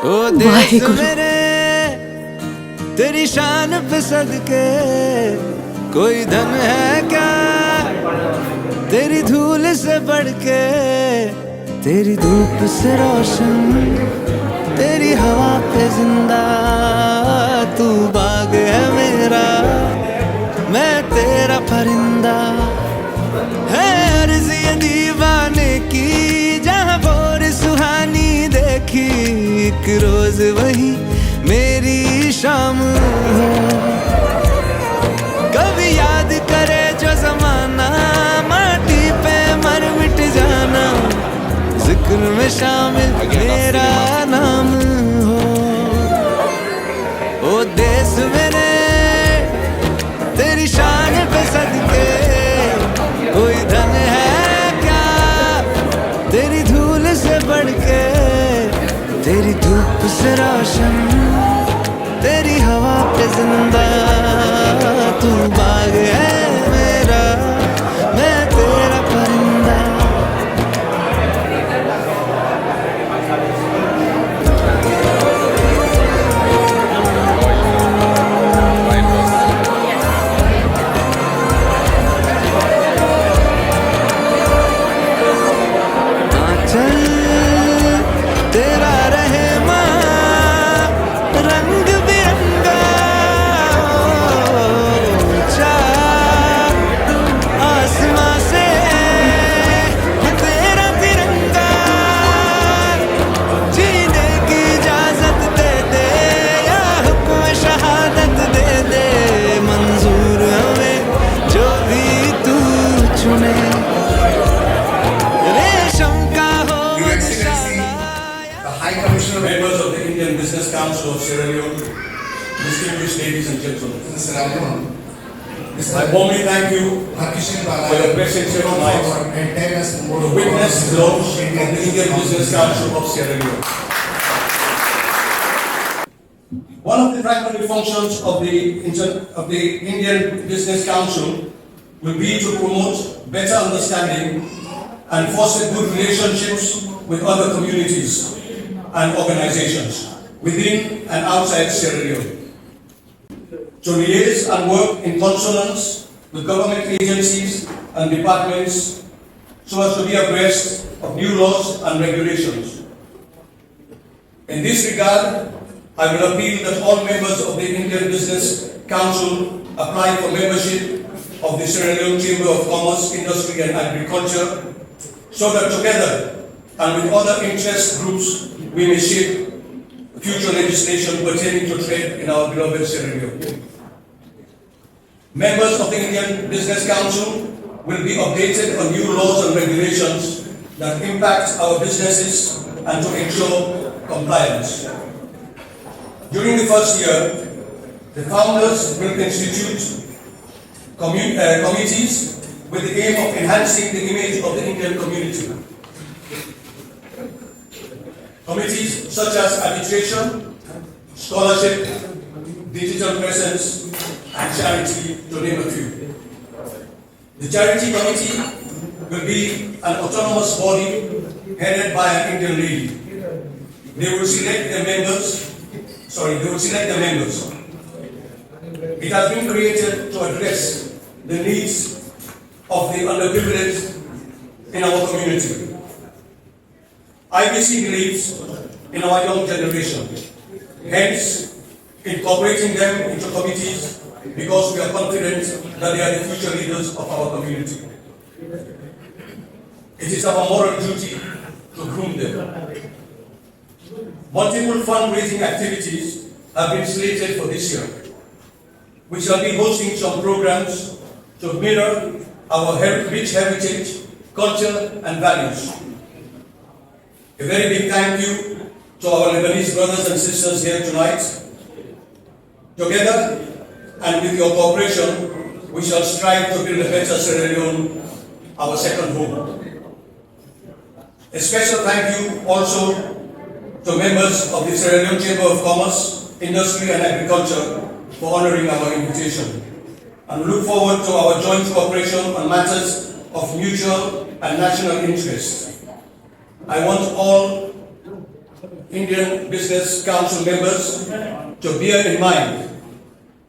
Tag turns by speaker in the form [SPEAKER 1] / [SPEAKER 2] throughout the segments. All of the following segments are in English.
[SPEAKER 1] ओ देश मेरे तेरी शान पे सदके कोई धन है क्या तेरी धूल से बढ़ के, तेरी धूप से रोशन, तेरी हवा पे जिंदा। तू बाग है मेरा, मैं तेरा परिंदा। है अर्ज़ ये दीवाने की जहाँ भोर सुहानी देखी, एक रोज वही मेरी शाम हो। कभी याद करे जो जमाना, माटी पे मर मिट जाना, जिक्र में शामिल मेरा नाम हो। ओ देश मेरे तेरी शान पे सदके कोई धन है क्या तेरी धूल से बढ़ के, तेरी धूप से रोशन, तेरी हवा पे जिंदा। तू बाग है मेरा, मैं तेरा परिंदा। चल तेरा रहे माँ रंग बिरंगा, आसमां से तेरा तिरंगा। जीने की इजाजत दे दे या हुक्म शहादत दे दे, मंजूर हमें जो भी तू चुने।
[SPEAKER 2] High Commissioner, members of the Indian Business Council of Sierra Leone, distinguished ladies and gentlemen, I warmly thank you for your presence here tonight to witness the launch of the Indian Business Council of Sierra Leone. One of the primary functions of the Indian Business Council will be to promote better understanding and foster good relationships with other communities and organizations within and outside Sierra Leone, to liaise and work in consonance with government agencies and departments so as to be abreast of new laws and regulations. In this regard, I will appeal that all members of the Indian Business Council apply for membership of the Sierra Leone Chamber of Commerce, Industry and Agriculture, so that together and with other interest groups we may shape future legislation pertaining to trade in our beloved Sierra Leone. Members of the Indian Business Council will be updated on new laws and regulations that impact our businesses and to ensure compliance. During the first year, the founders will institute committees with the aim of enhancing the image of the Indian community. Committees such as arbitration, scholarship, digital presence, and charity, to name a few. The charity committee will be an autonomous body headed by an Indian lady. They will select the members. It has been created to address the needs of the underprivileged in our community. IBC believes in our young generation, hence incorporating them into committees because we are confident that they are the future leaders of our community. It is our moral duty to groom them. Multiple fundraising activities have been slated for this year. We shall be hosting some programs to mirror our rich heritage, culture and values. A very big thank you to our Lebanese brothers and sisters here tonight. Together and with your cooperation, we shall strive to build a better Sierra Leone, our second home. A special thank you also to members of the Sierra Leone Chamber of Commerce, Industry and Agriculture for honoring our invitation. And we look forward to our joint cooperation on matters of mutual and national interest. I want all Indian Business Council members to bear in mind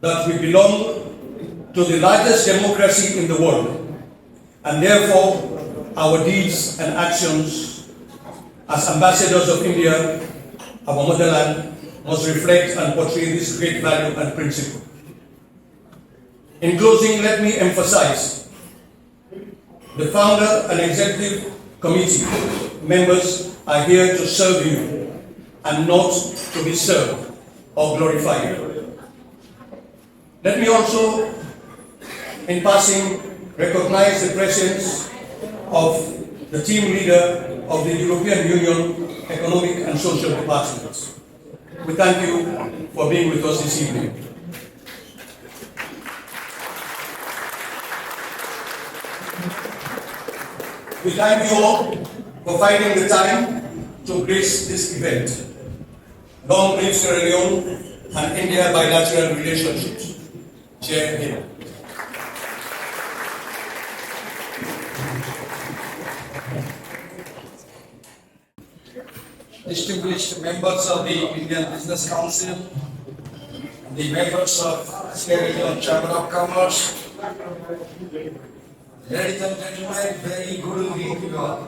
[SPEAKER 2] that we belong to the largest democracy in the world, and therefore our deeds and actions as ambassadors of India, our motherland, must reflect and portray this great value and principle. In closing, let me emphasize the founder and executive committee members are here to serve you and not to be served or glorified. Let me also, in passing, recognize the presence of the team leader of the European Union Economic and Social Department. We thank you for being with us this evening. We thank you all for finding the time to grace this event. Long live Sierra Leone and India bilateral relationships. Chair here.
[SPEAKER 3] Distinguished members of the Indian Business Council, the members of Sierra Leone Chamber of Commerce, ladies and gentlemen, very good evening to you all.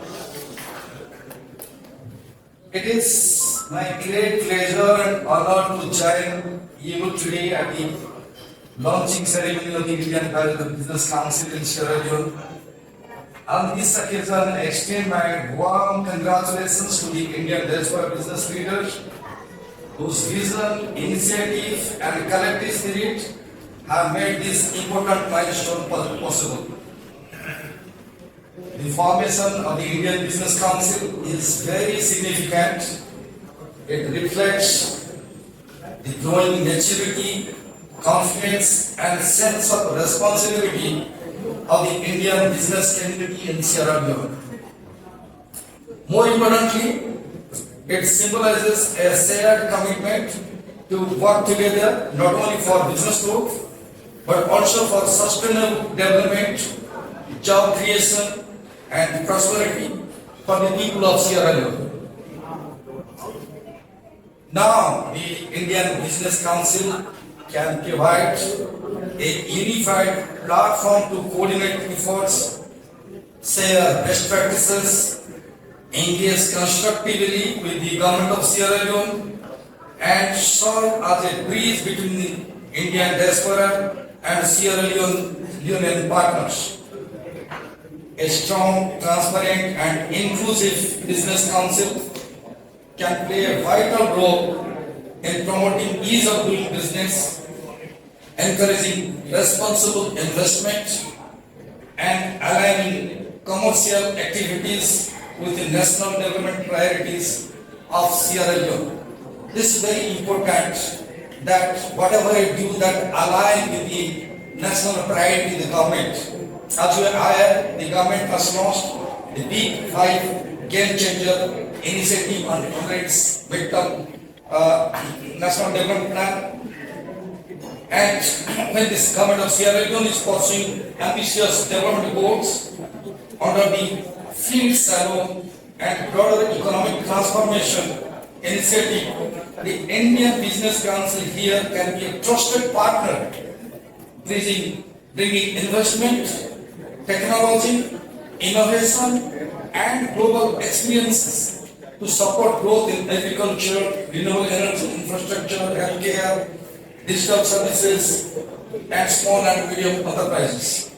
[SPEAKER 3] It is my great pleasure and honor to join you today at the launching ceremony of the Indian Business Council in Sierra Leone. On this occasion, I extend my warm congratulations to the Indian diaspora business leaders whose vision, initiative, and collective spirit have made this important milestone possible. The formation of the Indian Business Council is very significant. It reflects the growing maturity, confidence, and sense of responsibility of the Indian business community in Sierra Leone. More importantly, it symbolizes a shared commitment to work together not only for business growth but also for sustainable development, job creation, and prosperity for the people of Sierra Leone. Now, the Indian Business Council can provide a unified platform to coordinate efforts, share best practices, engage constructively with the government of Sierra Leone, and serve as a bridge between the Indian diaspora and Sierra Leonean partners. A strong, transparent, and inclusive business council can play a vital role in promoting ease of doing business, encouraging responsible investment, and aligning commercial activities with the national development priorities of Sierra Leone. This is very important that whatever I do that align with the national priority of the government. As you are aware, the government has launched the Big Five Game Changer initiative under its midterm national development plan. And when this government of Sierra Leone is pursuing ambitious development goals under the Field Salon and broader economic transformation initiative, the Indian Business Council here can be a trusted partner, bringing investment, technology, innovation, and global experiences to support growth in agriculture, renewable energy infrastructure, healthcare, digital services, and small and medium enterprises.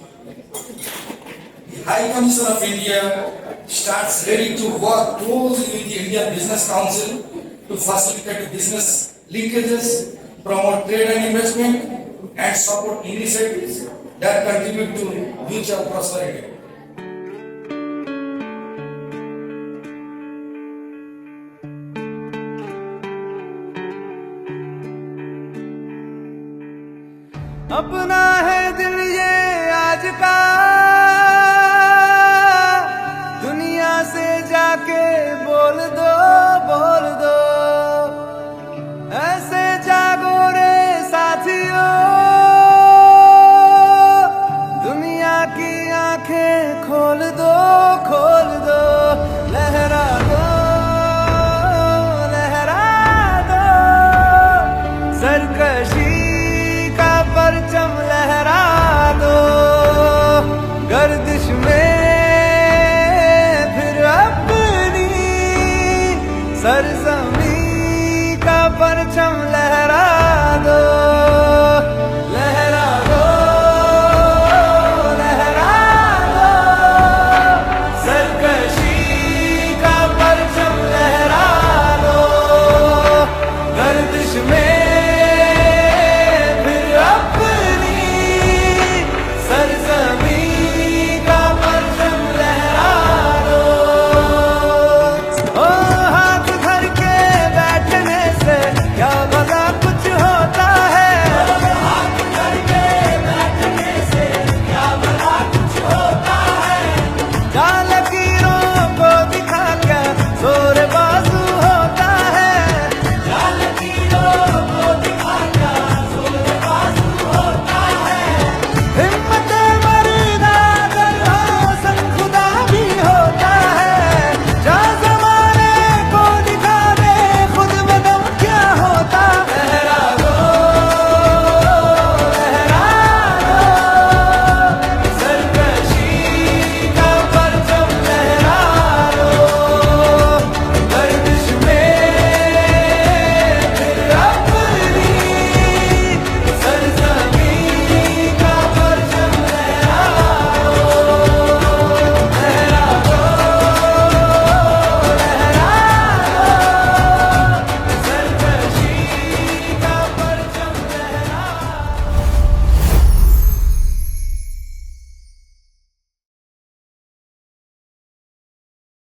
[SPEAKER 3] The High Commission of India stands ready to work closely with the Indian Business Council to facilitate business linkages, promote trade and investment, and support initiatives that contribute to mutual prosperity.
[SPEAKER 1] अपना है दिल ये आज का, दुनिया से जाके बोल दो, बोल दो, ऐसे जागो रे साथियों, दुनिया की आंखें खोल दो, खोल दो, लहरा दो, सरजमी का परचम लहरा